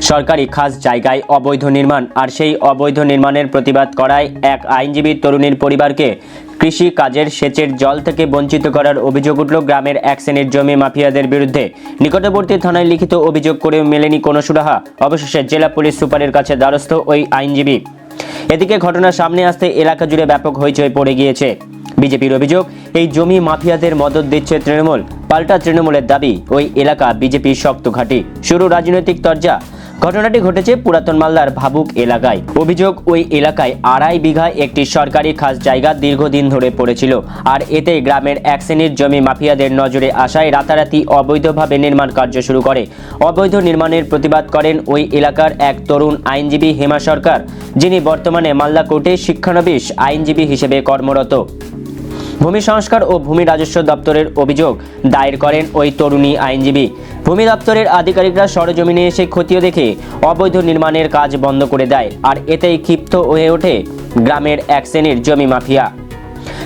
সরকারি খাস জায়গায় অবৈধ নির্মাণ আর সেই অবৈধ নির্মাণের প্রতিবাদ করায় এক আইনজীবী তরুণীর পরিবারকে কৃষি কাজের সেচের জল থেকে বঞ্চিত করার অভিযোগ উঠল গ্রামের এক শ্রেণীর জমি মাফিয়াদের বিরুদ্ধে। নিকটবর্তী থানায় লিখিত অভিযোগ করেও মেলেনি কোনো সুরাহা। অবশেষে জেলা পুলিশ সুপারের কাছে দ্বারস্থ ওই আইনজীবী। এদিকে ঘটনা সামনে আসতে এলাকা জুড়ে ব্যাপক হইচই পড়ে গিয়েছে। বিজেপির অভিযোগ, এই জমি মাফিয়াদের মদদ দিচ্ছে তৃণমূল। পাল্টা তৃণমূলের দাবি, ওই এলাকা বিজেপির শক্ত ঘাঁটি। শুরু রাজনৈতিক তরজা। ঘটনাটি ঘটেছে পুরাতন মালদার ভাবুক এলাকায়। অভিযোগ, ওই এলাকায় 2.5 বিঘা একটি সরকারি খাস জায়গা দীর্ঘদিন ধরে পড়েছিল, আর এতে গ্রামের এক শ্রেণীর জমি মাফিয়াদের নজরে আসায় রাতারাতি অবৈধভাবে নির্মাণ কার্য শুরু করে। অবৈধ নির্মাণের প্রতিবাদ করেন ওই এলাকার এক তরুণ আইনজীবী হেমা সরকার, যিনি বর্তমানে মালদা কোর্টে শিক্ষানবিশ আইনজীবী হিসেবে কর্মরত। ভূমি সংস্কার ও ভূমি রাজস্ব দপ্তরের অভিযোগ দায়ের করেন ওই তরুণী আইনজীবী। ভূমি দপ্তরের আধিকারিকরা সরেজমিনে এসে খতিয়ে দেখে অবৈধ নির্মাণের কাজ বন্ধ করে দেয়, আর এতেই ক্ষিপ্ত হয়ে ওঠে গ্রামের এক শ্রেণীর জমি মাফিয়া।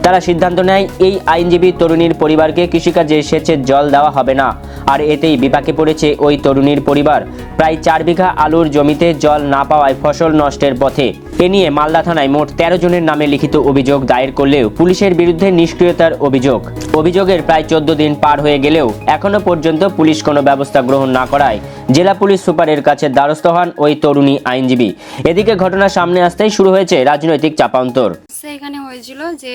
তারা সিদ্ধান্ত নেয় এই আইনজীবী তরুণীর পরিবারকে কৃষিকাজে সেচের জল দেওয়া হবে না, আর এতেই বিপাকে পড়েছে ওই তরুণীর পরিবার। প্রায় 4 বিঘা আলুর জমিতে জল না পাওয়ায় ফসল নষ্টের পথে। এ নিয়ে মালদা থানায় মোট 13 জনের নামে লিখিত অভিযোগ দায়ের করলেও পুলিশের বিরুদ্ধে নিষ্ক্রিয়তার অভিযোগ। অভিযোগের প্রায় 14 দিন পার হয়ে গেলেও এখনো পর্যন্ত পুলিশ কোনো ব্যবস্থা গ্রহণ না করায় জেলা পুলিশ সুপারের কাছে দ্বারস্থ হন ওই তরুণী আইনজীবী। এদিকে ঘটনা সামনে আসতেই শুরু হয়েছে রাজনৈতিক চাপান্তর। এখানে হয়েছিল যে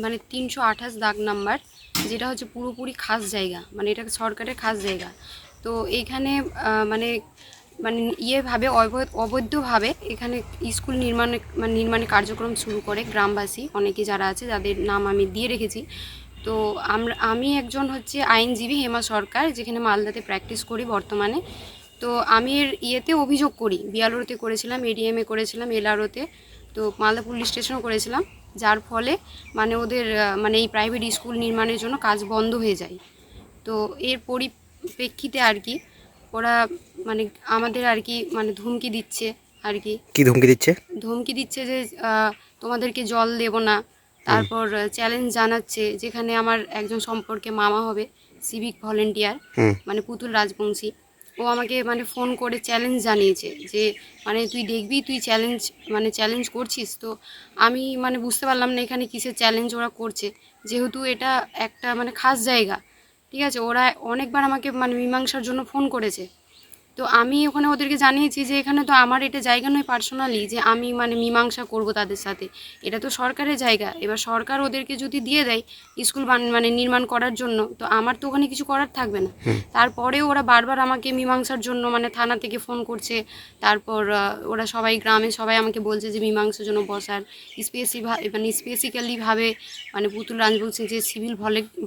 মানে 328 দাগ নাম্বার, যেটা হচ্ছে পুরোপুরি খাস জায়গা, মানে এটা সরকারের খাস জায়গা। তো এইখানে মানে মানে ইয়েভাবে অবৈধভাবে এখানে স্কুল নির্মাণে কার্যক্রম শুরু করে গ্রামবাসী অনেকে যারা আছে, যাদের নাম আমি দিয়ে রেখেছি। তো আমি একজন হচ্ছে আইনজীবী হেমা সরকার, যেখানে মালদাতে প্র্যাকটিস করি বর্তমানে। তো আমি এর ইয়েতে অভিযোগ করি, বিয়ালওতে করেছিলাম, এডিএমে করেছিলাম, এলআরওতে, তো মালদা পুলিশ স্টেশনও করেছিলাম, যার ফলে মানে ওদের মানে এই প্রাইভেট স্কুল নির্মাণের জন্য কাজ বন্ধ হয়ে যায়। তো এর পরিপ্রেক্ষিতে আর কি ওরা মানে আমাদের আর কি মানে ধমকি দিচ্ছে আর কি। কি ধমকি দিচ্ছে? ধমকি দিচ্ছে যে তোমাদেরকে জল দেব না। তারপর চ্যালেঞ্জ জানাচ্ছে, যেখানে আমার একজন সম্পর্কে মামা হবে, সিভিক ভলেন্টিয়ার, মানে পুতুল রাজবংশী, ও আমাকে মানে ফোন করে চ্যালেঞ্জ জানিয়েছে যে মানে তুই দেখবি, তুই চ্যালেঞ্জ করছিস। তো আমি মানে বুঝতে পারলাম না এখানে কিসের চ্যালেঞ্জ ওরা করছে, যেহেতু এটা একটা মানে খাস জায়গা। ঠিক আছে, ওরা অনেকবার আমাকে মানে মীমাংসার জন্য ফোন করেছে। তো আমি ওখানে ওদেরকে জানিয়েছি যে এখানে তো আমার এটা জায়গা নয় পার্সোনালি যে আমি মানে মীমাংসা করব তাদের সাথে, এটা তো সরকারের জায়গা। এবার সরকার ওদেরকে যদি দিয়ে দেয় স্কুল মানে নির্মাণ করার জন্য, তো আমার তো ওখানে কিছু করার থাকবে না। তারপরেও ওরা বারবার আমাকে মীমাংসার জন্য মানে থানা থেকে ফোন করছে। তারপর ওরা সবাই গ্রামে সবাই আমাকে বলছে যে মীমাংসার জন্য বসার, স্পেসিক্যালিভাবে মানে পুতুল রাজবংশী যে সিভিল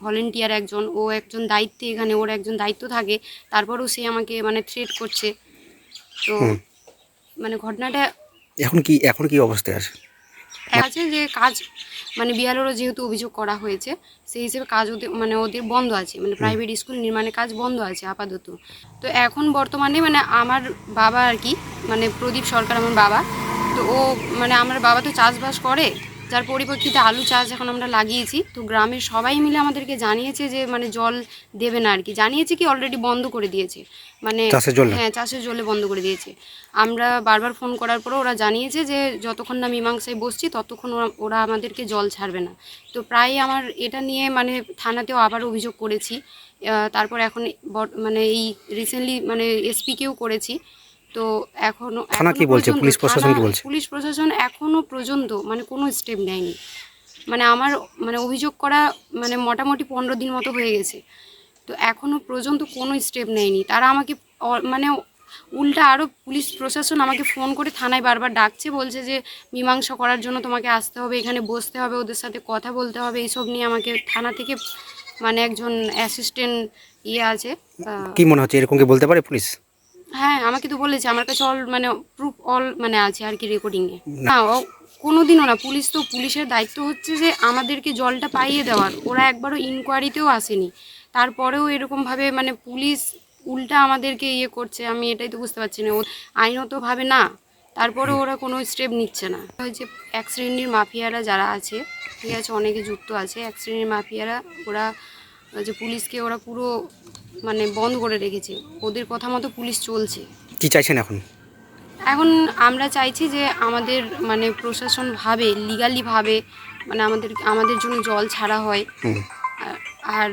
ভলেন্টিয়ার একজন, ও একজন দায়িত্বে, এখানে ওর একজন দায়িত্ব থাকে, তারপরেও সে আমাকে মানে থ্রেট করছে। তো মানে ঘটনাটা এখন কি অবস্থায় আছে যে কাজ মানে বিয়ালেরও যেহেতু অভিযোগ করা হয়েছে, সেই হিসেবে কাজ ওদের বন্ধ আছে, মানে প্রাইভেট স্কুল নির্মাণের কাজ বন্ধ আছে আপাতত। তো এখন বর্তমানে মানে আমার বাবা আর কি, মানে প্রদীপ সরকার আমার বাবা, তো ও মানে আমার বাবা তো চাষবাস করে, যার পরিপ্রেক্ষিতে আলু চাষ এখন আমরা লাগিয়েছি। তো গ্রামের সবাই মিলে আমাদেরকে জানিয়েছে যে মানে জল দেবে না আর কি, জানিয়েছে কি অলরেডি বন্ধ করে দিয়েছে, মানে হ্যাঁ চাষের জলে বন্ধ করে দিয়েছে। আমরা বারবার ফোন করার পরও ওরা জানিয়েছে যে যতক্ষণ না মীমাংসায় বসছি ততক্ষণ ওরা আমাদেরকে জল ছাড়বে না। তো প্রায় আমার এটা নিয়ে মানে থানাতেও আবার অভিযোগ করেছি। তারপর এখন মানে এই রিসেন্টলি মানে এসপিকেও করেছি। তো পুলিশ প্রশাসন এখনো পর্যন্ত মানে কোনো স্টেপ নেয়নি। মানে আমার মানে অভিযোগ করা মানে মোটামুটি 15 দিন মতো হয়ে গেছে, তো এখনো পর্যন্ত কোনো স্টেপ নেয়নি। তারা আমাকে মানে উল্টা আরও পুলিশ প্রশাসন আমাকে ফোন করে থানায় বারবার ডাকছে, বলছে যে মীমাংসা করার জন্য তোমাকে আসতে হবে, এখানে বসতে হবে, ওদের সাথে কথা বলতে হবে। এইসব নিয়ে আমাকে থানা থেকে মানে একজন অ্যাসিস্ট্যান্ট আছে। কি মনে হচ্ছে এরকম কি বলতে পারে পুলিশ? হ্যাঁ, আমাকে তো বলেছে, আমার কাছে মানে প্রুফ মানে আছে আর কি রেকর্ডিংয়ে। না, কোনোদিনও না। পুলিশের দায়িত্ব হচ্ছে যে আমাদেরকে জলটা পাইয়ে দেওয়ার। ওরা একবারও ইনকোয়ারিতেও আসেনি, তারপরেও এরকমভাবে মানে পুলিশ উল্টা আমাদেরকে করছে। আমি এটাই তো বুঝতে পারছি না, আইনতভাবে না, তারপরেও ওরা কোনো স্টেপ নিচ্ছে না। যে এক শ্রেণীর মাফিয়ারা যারা আছে, ঠিক আছে, অনেকে যুক্ত আছে, এক শ্রেণীর মাফিয়ারা, ওরা যে পুলিশকে ওরা পুরো মানে বন্ধ করে রেখেছে, ওদের কথা মতো পুলিশ চলছে। কি চাইছেন এখন? এখন আমরা চাইছি যে আমাদের মানে প্রশাসনভাবে লিগালিভাবে মানে আমাদের জন্য জল ছাড়া হয়। হুম। আর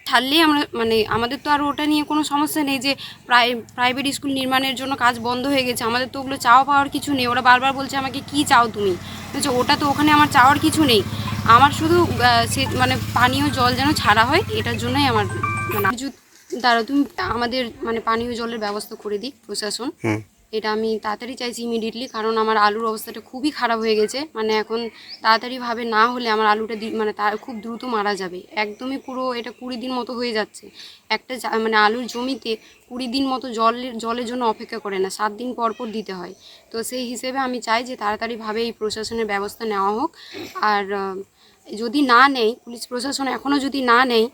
ছাড়লেই আমরা মানে আমাদের তো আর ওটা নিয়ে কোনো সমস্যা নেই যে প্রাইভেট স্কুল নির্মাণের জন্য কাজ বন্ধ হয়ে গেছে, আমাদের তো ওগুলো চাওয়া পাওয়ার কিছু নেই। ওরা বারবার বলছে আমাকে কি চাও তুমি, বলছে ওটা তো ওখানে আমার চাওয়ার কিছু নেই, আমার শুধু সে মানে পানীয় জল যেন ছাড়া হয় এটার জন্যই আমার মানে দাঁড়া তুমি আমাদের মানে পানীয় জলের ব্যবস্থা করে দিই প্রশাসন। হুম। এটা আমি তাড়াতাড়ি চাইছি ইমিডিয়েটলি, কারণ আমার আলুর অবস্থাটা খুবই খারাপ হয়ে গেছে। মানে এখন তাড়াতাড়িভাবে না হলে আমার আলুটা মানে তার খুব দ্রুত মারা যাবে একদমই। পুরো এটা 20 দিন মতো হয়ে যাচ্ছে একটা মানে আলুর জমিতে 20 দিন মতো জলের জন্য অপেক্ষা করে না, 7 দিন পর পর দিতে হয়। তো সেই হিসেবে আমি চাই যে তাড়াতাড়িভাবে এই প্রশাসনের ব্যবস্থা নেওয়া হোক। আর যদি না নেয় পুলিশ প্রশাসন এখনও যদি না নেয়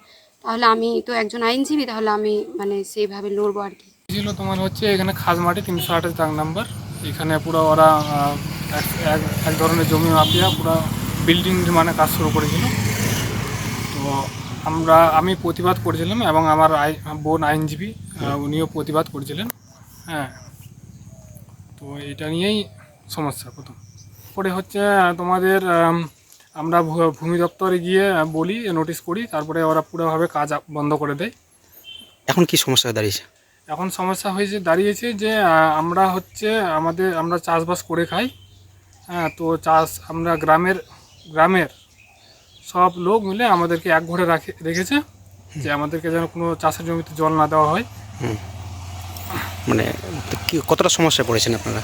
তাহলে আমি তো একজন আইনজীবী, তাহলে আমি মানে সেইভাবে লড়বো আর কি। ছিল তোমার হচ্ছে এখানে খাসমাটি 328 দাগ নাম্বার, এখানে পুরো ওরা এক ধরনের জমি মাফিয়া পুরো বিল্ডিং নির্মাণের কাজ শুরু করেছিল। তো আমি প্রতিবাদ করেছিলাম এবং আমার বোন আইনজীবী উনিও প্রতিবাদ করেছিলেন। হ্যাঁ, তো এটা নিয়েই সমস্যা প্রথম। পরে হচ্ছে তোমাদের আমরা ভূমি দপ্তরে গিয়ে বলি, নোটিশ করি, তারপরে ওরা পুরোভাবে কাজ বন্ধ করে দেয়। এখন কি সমস্যা দাঁড়িয়েছে? এখন সমস্যা দাঁড়িয়েছে যে আমরা চাষবাস করে খাই। হ্যাঁ, তো আমরা গ্রামের সব লোক মিলে আমাদেরকে এক ঘরে রেখেছে যে আমাদেরকে যেন কোনো চাষের জমিতে জল না দেওয়া হয়। মানে কতটা সমস্যায় পড়েছেন আপনারা?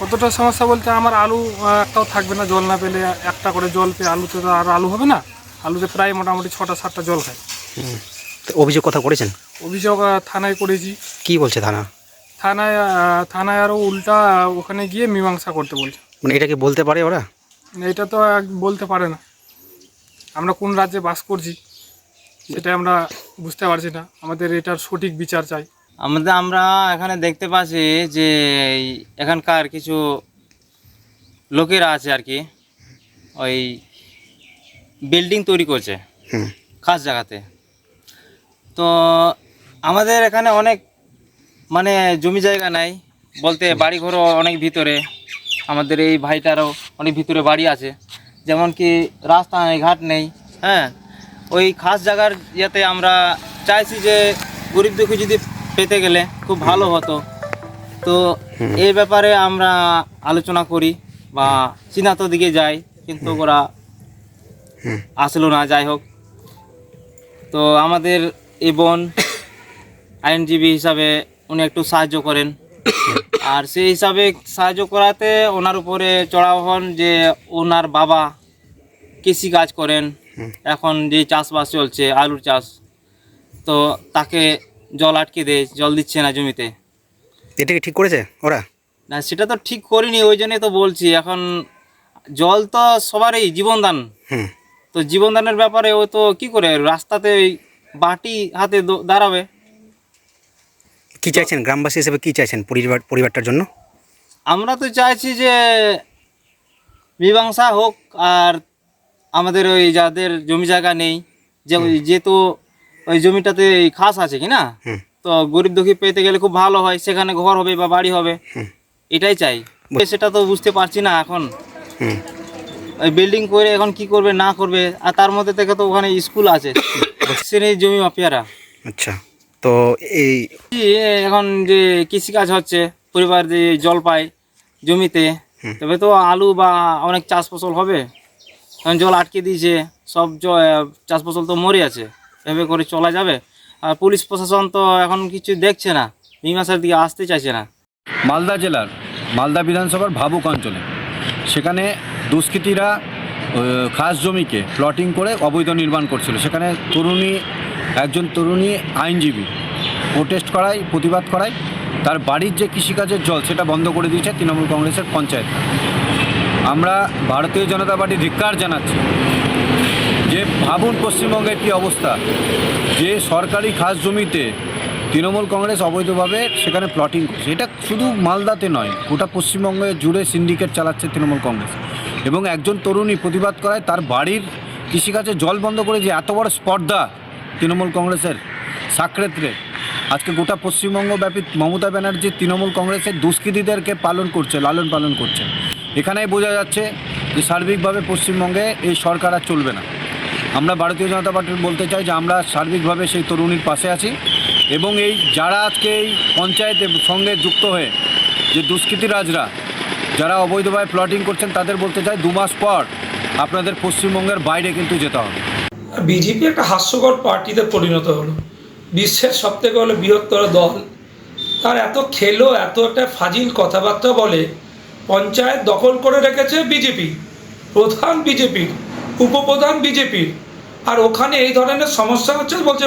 কতটা সমস্যা বলতে আমার আলু একটাও থাকবে না জল না পেলে। একটা করে জল পেয়ে আলুতে তো আর আলু হবে না, আলুতে প্রায় মোটামুটি 6টা-7টা জল খায়। অভিযোগ কথা করেছেন? অভিযোগ থানায় করেছি। কি বলছে থানা? থানায় আরও উল্টা ওখানে গিয়ে মীমাংসা করতে বলছে। মানে এটা কি বলতে পারে ওরা? এটা তো বলতে পারে না। আমরা কোন রাজ্যে বাস করছি সেটা আমরা বুঝতে পারছি না। আমাদের এটার সঠিক বিচার চাই। আমরা এখানে দেখতে পাচ্ছি যে এখানকার কিছু লোকেরা আছে আর কি, ওই বিল্ডিং তৈরি করছে খাস জায়গাতে। তো আমাদের এখানে অনেক মানে জমি জায়গা নাই বলতে, বাড়িঘরও অনেক ভিতরে। আমাদের এই ভাইটারও অনেক ভিতরে বাড়ি আছে, যেমন কি রাস্তা নেই, ঘাট নেই। হ্যাঁ, ওই খাস জায়গার ইয়েতে আমরা চাইছি যে গরিব দুঃখী যদি পেতে গেলে খুব ভালো হতো। তো এই ব্যাপারে আমরা আলোচনা করি বা চিনাতো দিকে যাই, কিন্তু ওরা আসলো না। যাই হোক, তো আমাদের এই বোন আইনজীবী হিসাবে উনি একটু সাহায্য করেন, আর সেই হিসাবে সাহায্য করাতে ওনার উপরে চড়াও হন যে ওনার বাবা কৃষি কাজ করেন, এখন যে চাষবাস চলছে আলুর চাষ, তো তাকে জল আটকে দেয়, জল দিচ্ছে না জমিতে। এটা কি ঠিক করেছে ওরা? না, সেটা তো ঠিক করিনি, ওই জন্যই তো বলছি। এখন জল তো সবারই জীবনদান, তো জীবনদানের ব্যাপারে ও তো কি করে রাস্তাতে বাটি হাতে দাঁড়াবে। কি চাইছেন গ্রামবাসী হিসেবে, কি চাইছেন পরিবারটার জন্য? আমরা তো চাইছি যে মীমাংসা হোক, আর আমাদের ওই যাদের জমি জায়গা নেই, যেহেতু ওই জমিটাতে খাস আছে কি না, তো গরিব দুঃখী পেতে গেলে খুব ভালো হয়, সেখানে ঘর হবে বা বাড়ি হবে, এটাই চাই। সেটা তো বুঝতে পারছি না এখন। ওই বিল্ডিং করে এখন কি করবে না করবে, আর তার মধ্যে থেকে তো ওখানে স্কুল আছে, সেই জমি মাফিয়ারা। আচ্ছা, তো এই এখন যে কৃষিকাজ হচ্ছে, পরিবার যে জল পায় জমিতে, তবে তো আলু বা অনেক চাষ ফসল হবে। এখন জল আটকে দিয়েছে, সব চাষ ফসল তো মরে আছে, এভাবে করে চলা যাবে? আর পুলিশ প্রশাসন তো এখন কিছু দেখছে না, মীমাংসার দিকে আসতে চাইছে না। মালদা জেলার মালদা বিধানসভার ভাবুক অঞ্চলে সেখানে দুষ্কৃতীরা খাস জমিকে প্লটিং করে অবৈধ নির্মাণ করছিল। সেখানে একজন তরুণী আইনজীবী প্রোটেস্ট করায়, প্রতিবাদ করায়, তার বাড়ির যে কৃষিকাজের জল সেটা বন্ধ করে দিয়েছে তৃণমূল কংগ্রেসের পঞ্চায়েত। আমরা ভারতীয় জনতা পার্টি ধিক্কার জানাচ্ছি যে ভাবুন পশ্চিমবঙ্গের কী অবস্থা, যে সরকারি খাস জমিতে তৃণমূল কংগ্রেস অবৈধভাবে সেখানে প্লটিং করছে। এটা শুধু মালদাতে নয়, গোটা পশ্চিমবঙ্গে জুড়ে সিন্ডিকেট চালাচ্ছে তৃণমূল কংগ্রেস। এবং একজন তরুণী প্রতিবাদ করায় তার বাড়ির কৃষিকাজে জল বন্ধ করে, যে এত বড় স্পর্ধা তৃণমূল কংগ্রেসের সাকরেতরে, আজকে গোটা পশ্চিমবঙ্গব্যাপী মমতা ব্যানার্জি তৃণমূল কংগ্রেসের দুষ্কৃতীদেরকে লালন পালন করছে। এখানেই বোঝা যাচ্ছে যে সার্বিকভাবে পশ্চিমবঙ্গে এই সরকার আর চলবে না। আমরা ভারতীয় জনতা পার্টির বলতে চাই যে আমরা সার্বিকভাবে সেই তরুণীর পাশে আছি এবং এই যারা আজকে এই পঞ্চায়েতের সঙ্গে যুক্ত হয়ে যে দুষ্কৃতীরাজরা যারা অবৈধভাবে প্লটিং করছেন তাদের বলতে চাই 2 মাস পর আপনাদের পশ্চিমবঙ্গের বাইরে কিন্তু যেতে হবে। বিজেপি একটা হাস্যকর পার্টিতে পরিণত হলো। বিশ্বের সবথেকে হলো বৃহত্তর দল, তার এত খেলো, এত একটা ফাজিল কথাবার্তা বলে। পঞ্চায়েত দখল করে রেখেছে বিজেপি, প্রধান বিজেপির, উপপ্রধান বিজেপির, আর ওখানে এই ধরনের সমস্যা হচ্ছে বলছে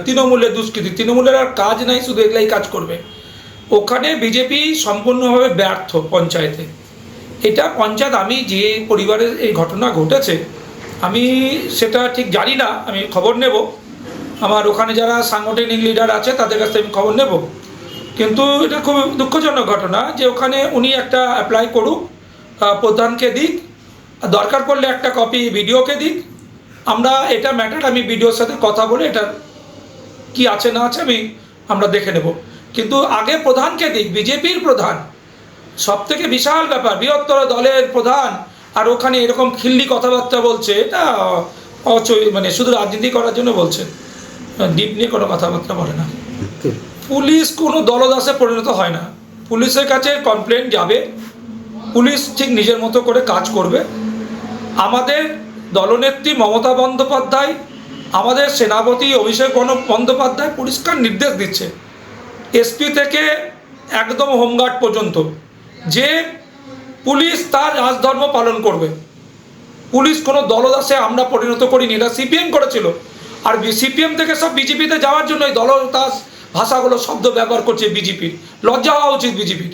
তৃণমূলের দুষ্কৃতি। তৃণমূলের আর কাজ নাই, শুধু এগুলাই কাজ করবে। ওখানে বিজেপি সম্পূর্ণভাবে ব্যর্থ পঞ্চায়েতে। এটা পঞ্চায়েত, আমি যে পরিবারের এই ঘটনা ঘটেছে আমি সেটা ঠিক জানি না, আমি খবর নেব। আমার ওখানে যারা সাংগঠনিক লিডার আছে তাদের কাছ থেকে আমি খবর নেব। কিন্তু এটা খুব দুঃখজনক ঘটনা যে ওখানে উনি একটা অ্যাপ্লাই করুক, প্রধানকে দিক, দরকার পড়লে একটা কপি বিডিওকে দিক। আমরা এটা ম্যাটার, আমি বিডিওর সাথে কথা বলে এটা কি আছে না আছে আমরা দেখে নেব। কিন্তু আগে প্রধানকে দিক, বিজেপির প্রধান, সব থেকে বিশাল ব্যাপার, বৃহত্তর দলের প্রধান, আর ওখানে এরকম খিল্লি কথাবার্তা বলছে। এটা মানে শুধু রাজনীতি করার জন্য বলছে, ডিপ নিয়ে কোনো কথাবার্তা বলে না। পুলিশ কোনো দলদাসে পরিণত হয় না। পুলিশের কাছে কমপ্লেন যাবে, পুলিশ ঠিক নিজের মতো করে কাজ করবে। আমাদের দলনেত্রী মমতা বন্দ্যোপাধ্যায়, আমাদের সেনাপতি অভিষেক বন্দ্যোপাধ্যায় পরিষ্কার নির্দেশ দিচ্ছে এসপি থেকে একদম হোমগার্ড পর্যন্ত যে পুলিশ তার রাজধর্ম পালন করবে। পুলিশ কোনো দলদাসে আমরা পরিণত করিনি, এটা সিপিএম করেছিল। আর সিপিএম থেকে সব বিজেপিতে যাওয়ার জন্য এই দলদাস ভাষাগুলো শব্দ ব্যবহার করছে বিজেপির। লজ্জা হওয়া উচিত বিজেপির।